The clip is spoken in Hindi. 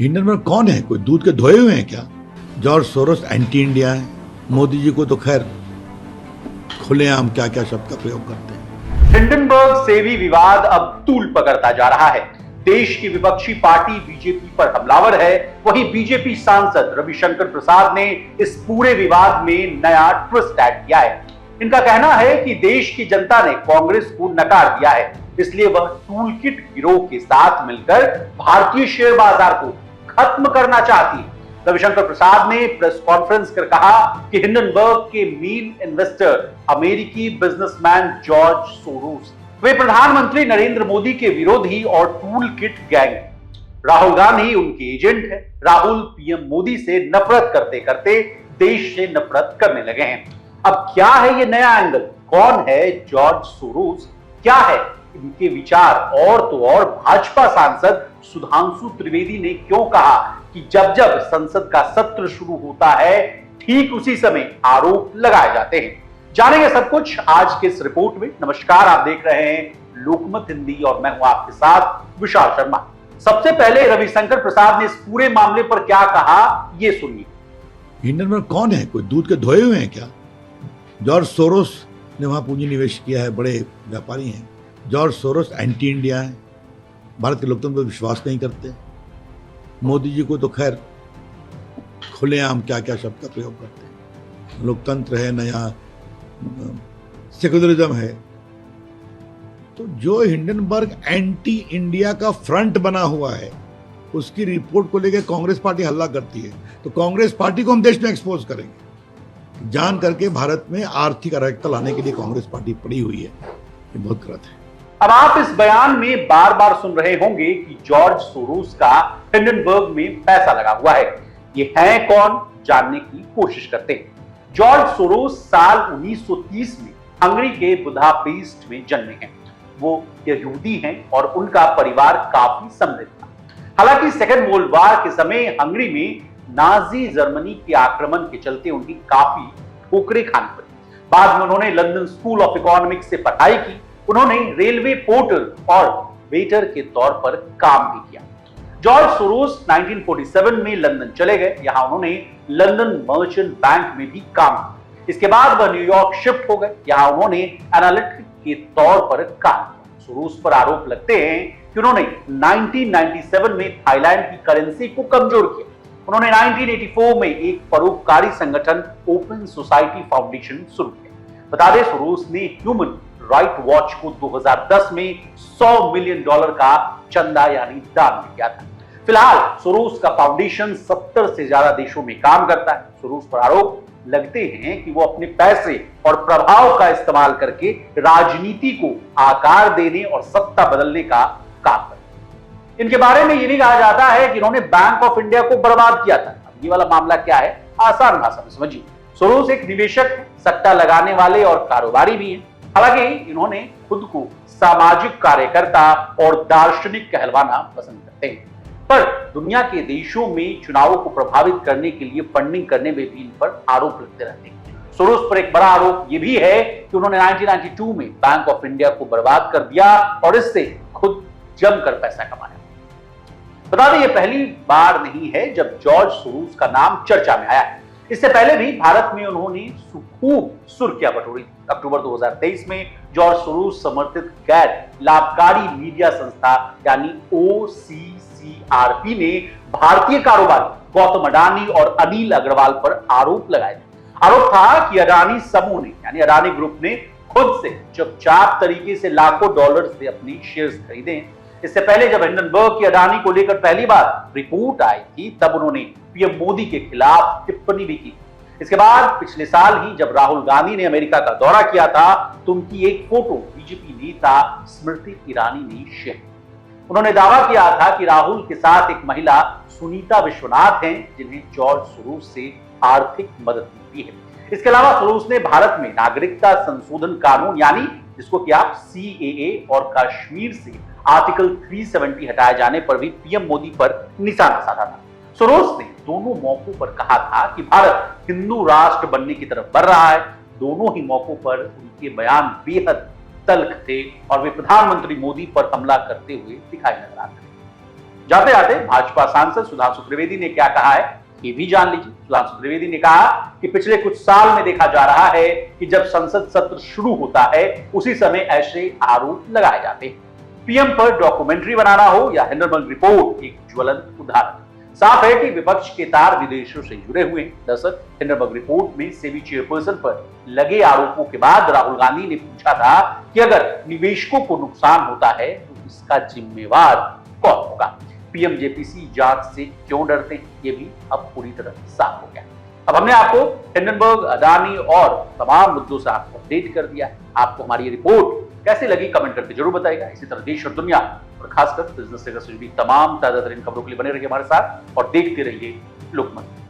हिंडनबर्ग कौन है? कोई दूध के धोए हुए हैं क्या? जॉर्ज सोरोस एंटी इंडिया है। मोदी जी को तो खैर खुलेआम क्या क्या शब्द का प्रयोग करते हैं। हिंडनबर्ग से भी विवाद अब तूल पकड़ता जा रहा है। देश की विपक्षी पार्टी बीजेपी पर हमलावर है। वहीं बीजेपी सांसद रविशंकर प्रसाद ने इस पूरे विवाद में नया ट्विस्ट ऐड किया है। इनका कहना है कि देश की जनता ने कांग्रेस को नकार दिया है, इसलिए वह टूलकिट गिरोह के साथ मिलकर भारतीय शेयर बाजार को खत्म करना चाहती है। रविशंकर प्रसाद ने प्रेस कॉन्फ्रेंस कर कहा कि हिंडनबर्ग के मेन इन्वेस्टर अमेरिकी बिजनेसमैन जॉर्ज सोरोस, वे प्रधानमंत्री नरेंद्र मोदी के विरोधी और tool kit gang. Rahul Gandhi उनके एजेंट है। राहुल पीएम मोदी से नफरत करते करते देश से नफरत करने लगे हैं। अब क्या है ये नया एंगल? कौन है जॉर्ज सोरोस? क्या है इनके विचार? और तो और भाजपा सांसद सुधांशु त्रिवेदी ने क्यों कहा कि जब जब संसद का सत्र शुरू होता है ठीक उसी समय आरोप लगाए जाते हैं? जानेंगे सब कुछ आज के इस रिपोर्ट में। नमस्कार, आप देख रहे हैं लोकमत हिंदी और मैं हूं आपके साथ विशाल शर्मा। सबसे पहले रविशंकर प्रसाद ने इस पूरे मामले पर क्या कहा, ये सुनिए। हिंडनबर्ग कौन है? कोई दूध के धोए हुए हैं क्या? जॉर्ज सोरोस ने वहां पूंजी निवेश किया है, बड़े व्यापारी हैं। जॉर्ज सोरोस एंटी इंडिया है, भारत के लोकतंत्र पर विश्वास नहीं करते। मोदी जी को तो खैर खुलेआम क्या क्या शब्द का प्रयोग करते हैं। लोकतंत्र है, नया सेक्युलरिज्म है। तो जो हिंडनबर्ग एंटी इंडिया का फ्रंट बना हुआ है, उसकी रिपोर्ट को लेकर कांग्रेस पार्टी हल्ला करती है, तो कांग्रेस पार्टी को हम देश में एक्सपोज करेंगे। जान करके भारत में आर्थिक अराजकता लाने के लिए कांग्रेस पार्टी पड़ी हुई है, ये बहुत गलत है। अब आप इस बयान में बार बार सुन रहे होंगे कि जॉर्ज सोरोस का हिंडनबर्ग में पैसा लगा हुआ है। ये है कौन, जानने की कोशिश करते हैं। जॉर्ज सोरोस साल 1930 में हंगरी के बुदापेस्ट में जन्मे हैं। वो यहूदी हैं और उनका परिवार काफी समृद्ध था। हालांकि सेकेंड वर्ल्ड वॉर के समय हंगरी में नाजी जर्मनी के आक्रमण के चलते उनकी काफी ठोकरें खानी पड़ी। बाद में उन्होंने लंदन स्कूल ऑफ इकोनॉमिक्स से पढ़ाई की। उन्होंने रेलवे पोर्टर और वेटर के तौर पर काम भी किया। जॉर्ज सोरोस 1947 में लंदन चले गए। यहां उन्होंने लंदन मर्चेंट बैंक में भी काम किया। इसके बाद वह न्यूयॉर्क शिफ्ट हो गए। यहां उन्होंने एनालिटिक के तौर पर काम किया। सोरोस पर आरोप लगते हैं कि उन्होंने 1997 में थाईलैंड की करेंसी को कमजोर किया। उन्होंने 1984 में एक परोपकारी संगठन ओपन सोसाइटी फाउंडेशन शुरू किया। बता दें, सोरोस ने ह्यूमन राइट वॉच को 2010 में $100 मिलियन का चंदा यानी दान किया था। फिलहाल सोरोस का फाउंडेशन 70 से ज्यादा देशों में काम करता है। सोरोस पर आरोप लगते हैं कि वो अपने पैसे और प्रभाव का इस्तेमाल करके राजनीति को आकार देने और सत्ता बदलने का काम करते। इनके बारे में ये भी कहा जाता है कि इन्होंने बैंक ऑफ इंडिया को बर्बाद किया था। ये वाला मामला क्या है, आसान भाषा में समझिए। सोरोस एक निवेशक है, सट्टा लगाने वाले और कारोबारी भी हैं। हालांकि इन्होंने खुद को सामाजिक कार्यकर्ता और दार्शनिक कहलवाना पसंद करते हैं, पर दुनिया के देशों में चुनावों को प्रभावित करने के लिए फंडिंग करने में भी इन पर आरोप लगते रहते हैं। सोरोस पर एक बड़ा आरोप यह भी है कि उन्होंने 1992 में बैंक ऑफ इंडिया को बर्बाद कर दिया और इससे खुद जमकर पैसा कमाया। बता दें, यह पहली बार नहीं है जब जॉर्ज सोरोस का नाम चर्चा में आया है। इससे पहले भी भारत में उन्होंने खूब सुर्खियां बटोरी थी। अक्टूबर 2023 में जॉर्ज सोरोस समर्थित गैर लाभकारी मीडिया संस्था यानी OCCRP ने भारतीय कारोबारी गौतम अडानी और अनिल अग्रवाल पर आरोप लगाए थे। आरोप था कि अडानी समूह ने यानी अडानी ग्रुप ने खुद से चुपचाप तरीके से लाखों डॉलर से अपने शेयर्स खरीदे। इससे पहले जब हिंडनबर्ग की अडानी को लेकर पहली बार रिपोर्ट आई थी, तब उन्होंने पीएम मोदी के खिलाफ टिप्पणी भी की। इसके बाद पिछले साल ही जब राहुल गांधी ने अमेरिका का दौरा किया था, तो उनकी एक फोटो बीजेपी नेता स्मृति ईरानी ने शेयर की। उन्होंने दावा किया था कि राहुल के साथ एक महिला सुनीता विश्वनाथ हैं, जिन्हें जॉर्ज सोरोस से आर्थिक मदद मिलती है। इसके अलावा सोरोस ने भारत में नागरिकता संशोधन कानून यानी जिसको कि आप CAA और कश्मीर से आर्टिकल 370 हटाए जाने पर भी पीएम मोदी पर निशाना साधा था। सोरोस ने दोनों मौकों पर कहा था कि भारत हिंदू राष्ट्र बनने की तरफ बढ़ रहा है। दोनों ही मौकों पर उनके बयान बेहद तल्ख थे और वे प्रधानमंत्री मोदी पर हमला करते हुए दिखाई नजर आते थे। जाते जाते भाजपा सांसद सुधांशु त्रिवेदी ने क्या कहा है ये भी जान लीजिए। सुधांशु त्रिवेदी ने कहा कि पिछले कुछ साल में देखा जा रहा है कि जब संसद सत्र शुरू होता है उसी समय ऐसे आरोप लगाए जाते हैं। पीएम पर डॉक्यूमेंट्री बनाना हो या हिंडनबर्ग रिपोर्ट एक ज्वलंत उदाहरण। साफ है कि विपक्ष के तार विदेशों से जुड़े हुए हैं। दरअसल हिंडनबर्ग रिपोर्ट में सेबी चेयरपर्सन पर लगे आरोपों के बाद राहुल गांधी ने पूछा था कि अगर निवेशकों को नुकसान होता है तो इसका जिम्मेवार कौन होगा। पीएम जेपीसी जांच से क्यों डरते हैं ये भी अब पूरी तरह साफ हो गया। अब हमने आपको हिंडनबर्ग, अडानी और तमाम मुद्दों से आपको अपडेट कर दिया। आपको हमारी ये रिपोर्ट कैसे लगी कमेंट करके जरूर बताइएगा। इसी तरह देश और दुनिया और खासकर बिजनेस से जुड़ी तमाम ताजा तरीन खबरों के लिए बने रहिए हमारे साथ और देखते रहिए लोकमत।